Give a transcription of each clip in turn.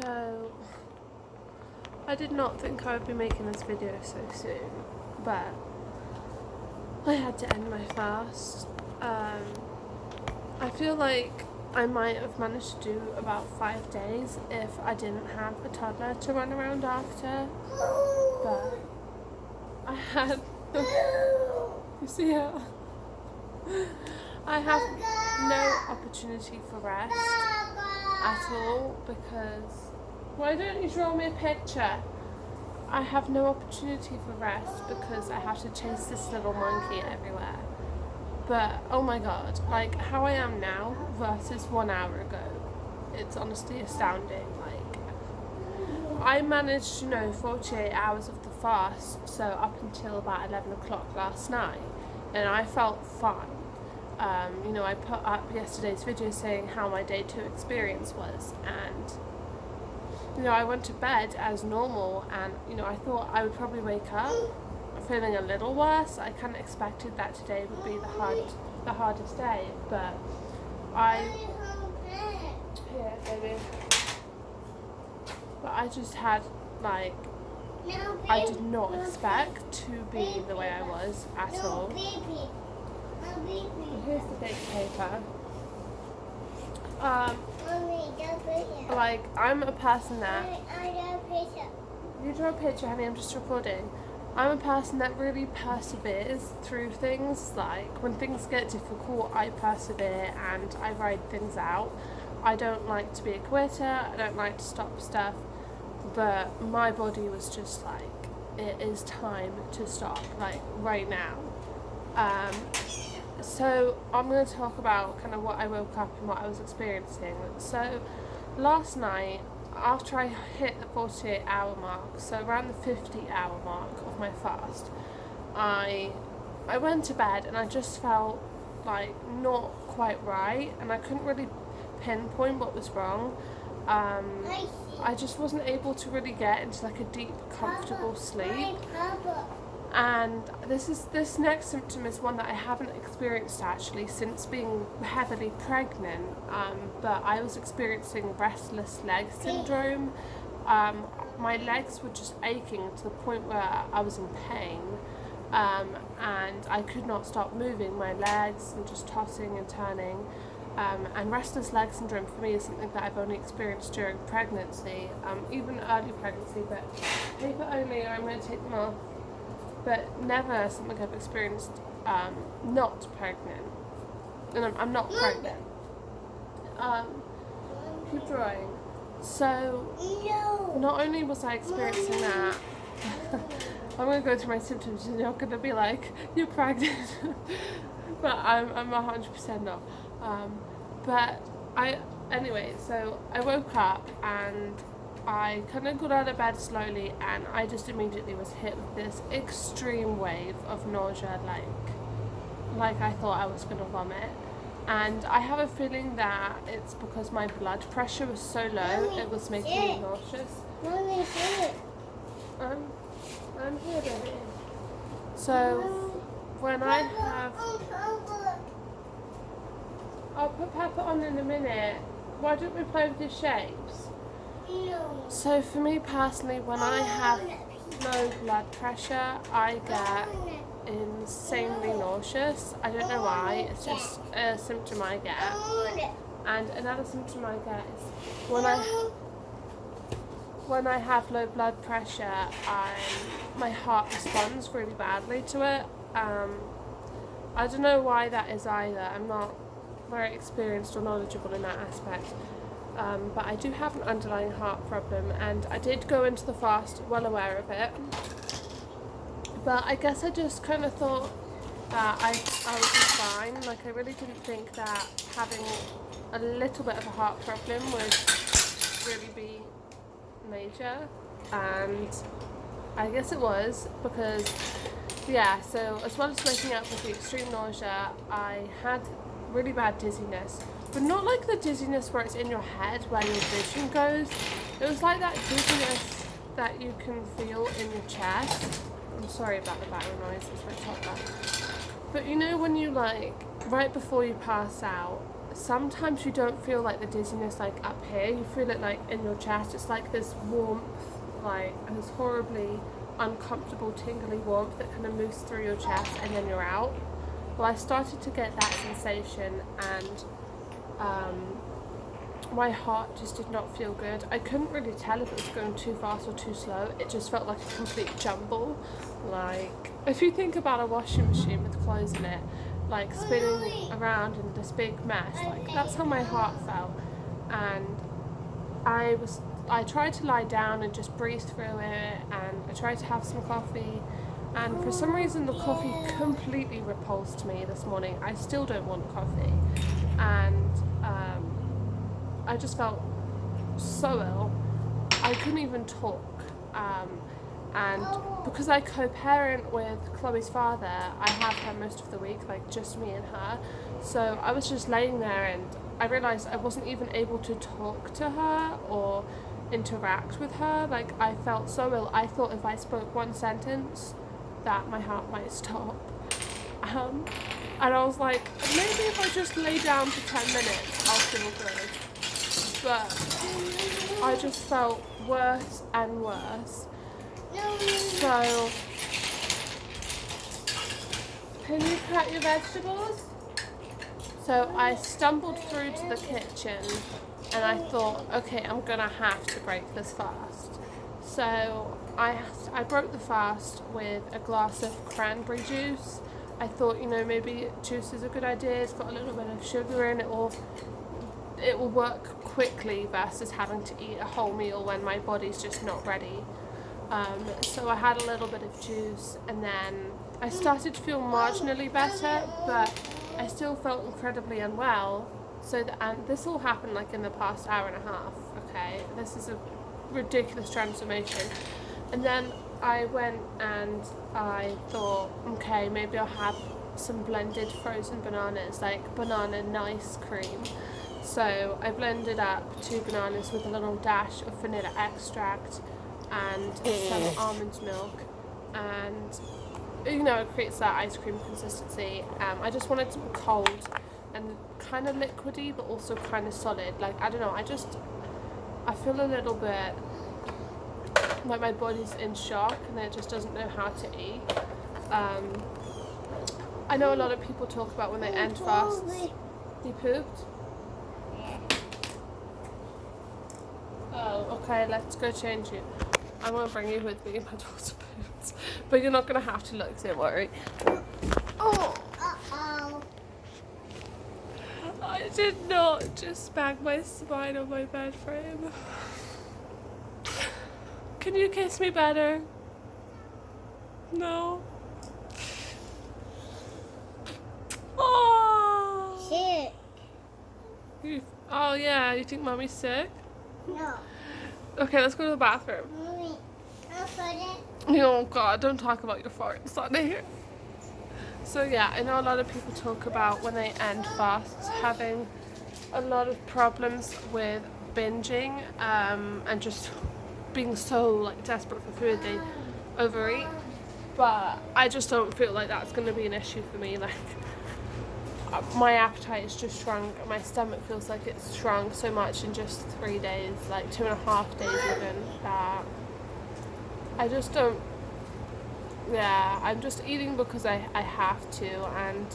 So, I did not think I would be making this video so soon, but I had to end my fast. I feel like I might have managed to do about 5 days if I didn't have a toddler to run around after, but I had, you see her? I have no opportunity for rest at all because, why don't you draw me a picture? I have no opportunity for rest because I have to chase this little monkey everywhere. But oh my god, like how I am now versus 1 hour ago, it's honestly astounding. Like, I managed, 48 hours of the fast, so up until about 11 o'clock last night, and I felt fine. I put up yesterday's video saying how my day 2 experience was, and I went to bed as normal, and I thought I would probably wake up feeling a little worse. I kind of expected that today would be the hardest day, but I just had I did not expect to be the way I was at all. Here's the big paper. I'm a person that... You draw a picture, honey, I'm just recording. I'm a person that really perseveres through things. Like, when things get difficult, I persevere and I ride things out. I don't like to be a quitter, I don't like to stop stuff, but my body was just like, it is time to stop, like, right now. So I'm going to talk about kind of what I woke up and what I was experiencing. So last night, after I hit the 48-hour mark, so around the 50-hour mark of my fast, I went to bed and I just felt like not quite right, and I couldn't really pinpoint what was wrong. I just wasn't able to really get into like a deep, comfortable sleep. And this next symptom is one that I haven't experienced actually since being heavily pregnant, but I was experiencing restless leg syndrome. My legs were just aching to the point where I was in pain, and I could not stop moving my legs and just tossing and turning. And restless leg syndrome for me is something that I've only experienced during pregnancy, even early pregnancy, but paper only, or I'm going to take them off. But never something I've experienced not pregnant. And I'm not pregnant. Keep drawing. So, not only was I experiencing that, I'm going to go through my symptoms and you're going to be like, you're pregnant. But I'm 100% not. Anyway, so I woke up and I kind of got out of bed slowly, and I just immediately was hit with this extreme wave of nausea, like I thought I was going to vomit. And I have a feeling that it's because my blood pressure was so low, it was making me nauseous. Mommy, sit. I'm here, baby. So when I have... I'll put Pepper on in a minute. Why don't we play with your shapes? No. So for me personally, when I have low blood pressure, I get insanely nauseous. I don't know why, it's just a symptom I get. And another symptom I get is when I have low blood pressure, my heart responds really badly to it. I don't know why that is either. I'm not very experienced or knowledgeable in that aspect. But I do have an underlying heart problem, and I did go into the fast well aware of it. But I guess I just kind of thought that I would be fine. Like, I really didn't think that having a little bit of a heart problem would really be major. And I guess it was, because, so as well as waking up with the extreme nausea, I had really bad dizziness. But not like the dizziness where it's in your head, where your vision goes. It was like that dizziness that you can feel in your chest. I'm sorry about the background noise, it's my toddler. But when you right before you pass out, sometimes you don't feel like the dizziness like up here, you feel it like in your chest. It's like this warmth, like this horribly uncomfortable tingly warmth that kind of moves through your chest and then you're out. Well, I started to get that sensation, and my heart just did not feel good. I couldn't really tell if it was going too fast or too slow. It just felt like a complete jumble. Like, if you think about a washing machine with clothes in it, like spinning around in this big mess, like that's how my heart felt. And I tried to lie down and just breathe through it, and I tried to have some coffee, and for some reason the coffee completely repulsed me this morning. I still don't want coffee, and I just felt so ill. I couldn't even talk, and because I co-parent with Chloe's father, I have her most of the week, like just me and her. So I was just laying there, and I realised I wasn't even able to talk to her or interact with her. Like, I felt so ill. I thought if I spoke one sentence that my heart might stop. And I was like, maybe if I just lay down for 10 minutes I'll feel good. But I just felt worse and worse. So, can you cut your vegetables? So I stumbled through to the kitchen, and I thought, okay, I'm gonna have to break this fast. So I broke the fast with a glass of cranberry juice. I thought, maybe juice is a good idea. It's got a little bit of sugar in it, it will work quickly versus having to eat a whole meal when my body's just not ready. So I had a little bit of juice, and then I started to feel marginally better, but I still felt incredibly unwell. And this all happened like in the past hour and a half. Okay, this is a ridiculous transformation. And then I went and I thought, okay, maybe I'll have some blended frozen bananas, like banana nice cream. So I blended up 2 bananas with a little dash of vanilla extract and some almond milk, and it creates that ice cream consistency. I just wanted some cold and kind of liquidy, but also kind of solid. Like, I don't know, I feel a little bit like my body's in shock and it just doesn't know how to eat. I know a lot of people talk about when they end fasts. You pooped? Oh, okay, let's go change you. I'm going to bring you with me in my daughter's boots. But you're not going to have to look, don't worry. Oh! Uh-oh. I did not just bang my spine on my bed frame. Can you kiss me better? No? Oh! Sick. Oh yeah, you think Mommy's sick? No. Okay, let's go to the bathroom. Mommy, I'll put it. Oh God, don't talk about your farts on here. So yeah, I know a lot of people talk about when they end fasts having a lot of problems with binging and just being so like desperate for food they overeat. But I just don't feel like that's going to be an issue for me. Like, my appetite is just shrunk. My stomach feels like it's shrunk so much in just 3 days, like 2.5 days even, that I just don't, I'm just eating because I have to, and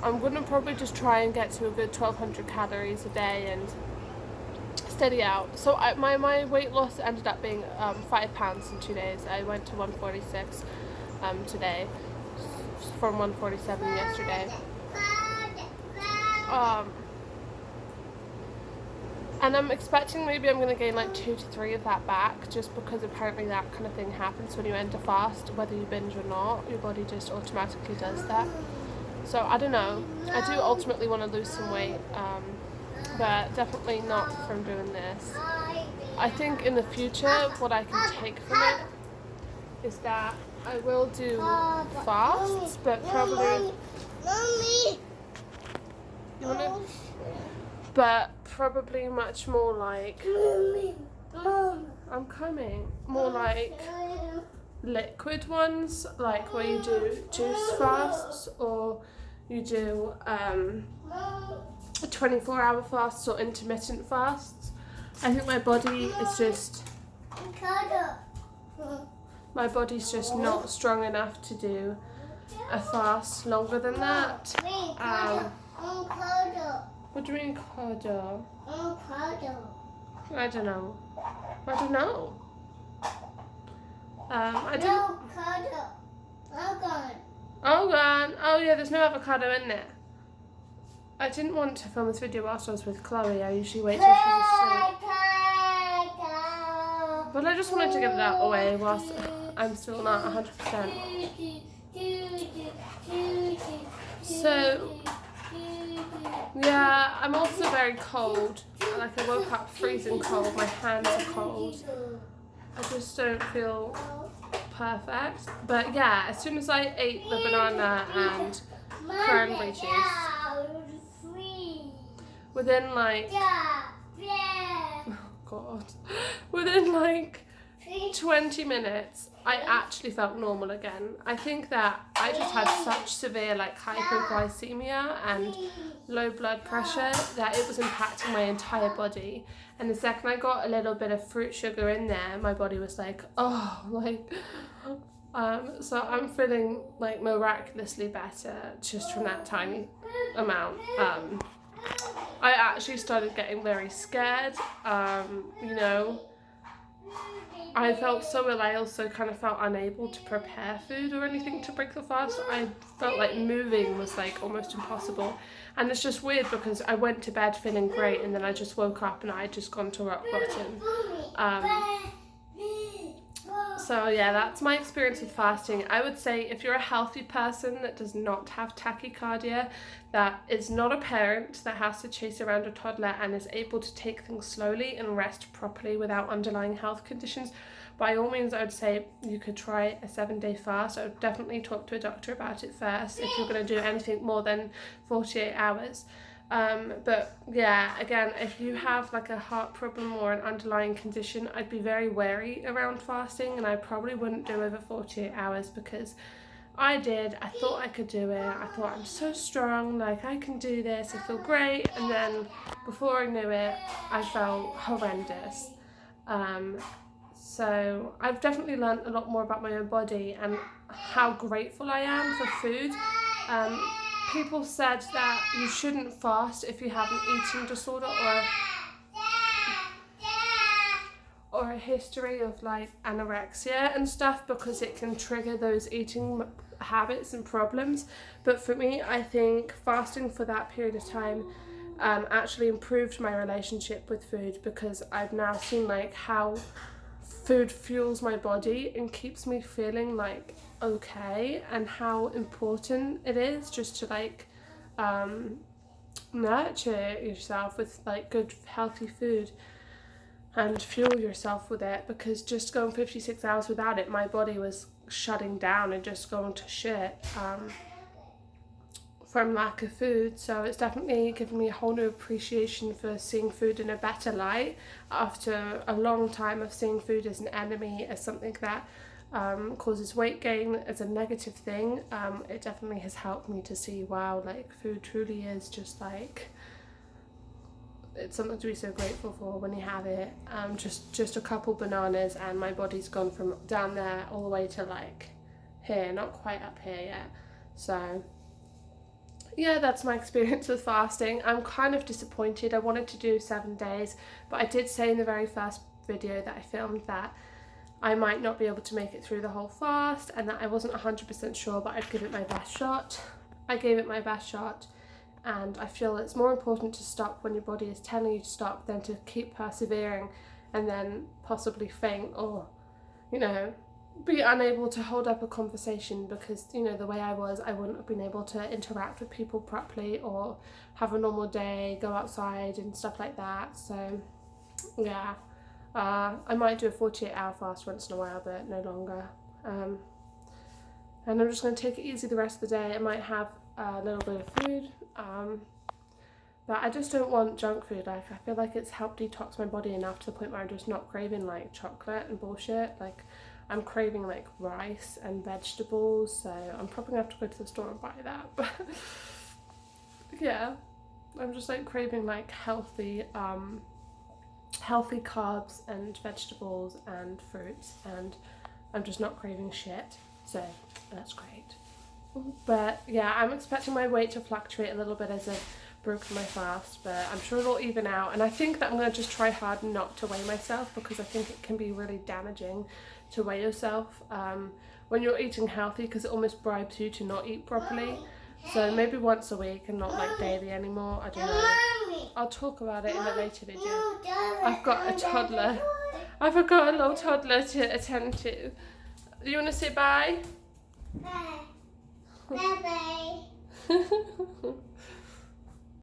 I'm going to probably just try and get to a good 1,200 calories a day and steady out. So my weight loss ended up being 5 pounds in 2 days. I went to 146 today from 147 yesterday. And I'm expecting maybe I'm going to gain like 2 to 3 of that back, just because apparently that kind of thing happens when you end a fast, whether you binge or not. Your body just automatically does that. So I don't know. I do ultimately want to lose some weight, but definitely not from doing this. I think in the future what I can take from it is that I will do fasts, but probably... Mommy. You wanna? But probably much more like... I'm coming. More like liquid ones, like where you do juice fasts, or you do 24-hour fasts or intermittent fasts. I think my body is just not strong enough to do a fast longer than that. What do you mean cuddle? I don't know. I didn't. Oh, God. Oh, yeah, there's no avocado in there. I didn't want to film this video whilst I was with Chloe. I usually wait till she's asleep. But I just wanted to get it out of the way whilst I'm still not 100%. So, yeah, I'm also very cold. Like, I woke up freezing cold. My hands are cold. I just don't feel perfect. But yeah, as soon as I ate the banana and cranberry juice, within like, oh God, within like 20 minutes, I actually felt normal again. I think that I just had such severe like hypoglycemia and low blood pressure that it was impacting my entire body. And the second I got a little bit of fruit sugar in there, my body was like, oh, like, so I'm feeling like miraculously better just from that tiny amount. I actually started getting very scared, you know. I felt so ill. I also kind of felt unable to prepare food or anything to break the fast. I felt like moving was like almost impossible. And it's just weird because I went to bed feeling great and then I just woke up and I had just gone to rock bottom. So yeah, that's my experience with fasting. I would say if you're a healthy person that does not have tachycardia, that is not a parent that has to chase around a toddler and is able to take things slowly and rest properly without underlying health conditions, by all means I would say you could try a 7-day fast. I would definitely talk to a doctor about it first if you're going to do anything more than 48 hours. But yeah, again, if you have like a heart problem or an underlying condition, I'd be very wary around fasting, and I probably wouldn't do over 48 hours because I thought I could do it. I thought I'm so strong, like I can do this, I feel great, and then before I knew it, I felt horrendous. So I've definitely learned a lot more about my own body and how grateful I am for food. People said that you shouldn't fast if you have an eating disorder or a history of like anorexia and stuff, because it can trigger those eating habits and problems. But for me, I think fasting for that period of time actually improved my relationship with food, because I've now seen like how food fuels my body and keeps me feeling like okay, and how important it is just to like nurture yourself with like good healthy food and fuel yourself with it, because just going 56 hours without it, my body was shutting down and just going to shit from lack of food. So it's definitely given me a whole new appreciation for seeing food in a better light after a long time of seeing food as an enemy, as something that causes weight gain, as a negative thing. It definitely has helped me to see, wow, like food truly is just like, it's something to be so grateful for when you have it. Just a couple bananas and my body's gone from down there all the way to like here, not quite up here yet. So yeah, that's my experience with fasting. I'm kind of disappointed. I wanted to do 7 days, but I did say in the very first video that I filmed that I might not be able to make it through the whole fast and that I wasn't 100% sure, but I'd give it my best shot. I gave it my best shot, and I feel it's more important to stop when your body is telling you to stop than to keep persevering and then possibly faint or, you know, be unable to hold up a conversation, because, you know, the way I was, I wouldn't have been able to interact with people properly or have a normal day, go outside and stuff like that. So yeah, I might do a 48-hour fast once in a while, but no longer. And I'm just going to take it easy the rest of the day. I might have a little bit of food, but I just don't want junk food. Like, I feel like it's helped detox my body enough to the point where I'm just not craving like chocolate and bullshit. Like, I'm craving like rice and vegetables, so I'm probably gonna have to go to the store and buy that. But yeah, I'm just like craving like healthy carbs and vegetables and fruits, and I'm just not craving shit, so that's great. But yeah, I'm expecting my weight to fluctuate a little bit as I've broken my fast, but I'm sure it'll even out. And I think that I'm going to just try hard not to weigh myself, because I think it can be really damaging to weigh yourself when you're eating healthy, because it almost bribes you to not eat properly. So maybe once a week and not like daily anymore. I don't know. I'll talk about it in a later video. I've got a toddler. I've got a little toddler to attend to. You want to say bye? Bye. Bye bye.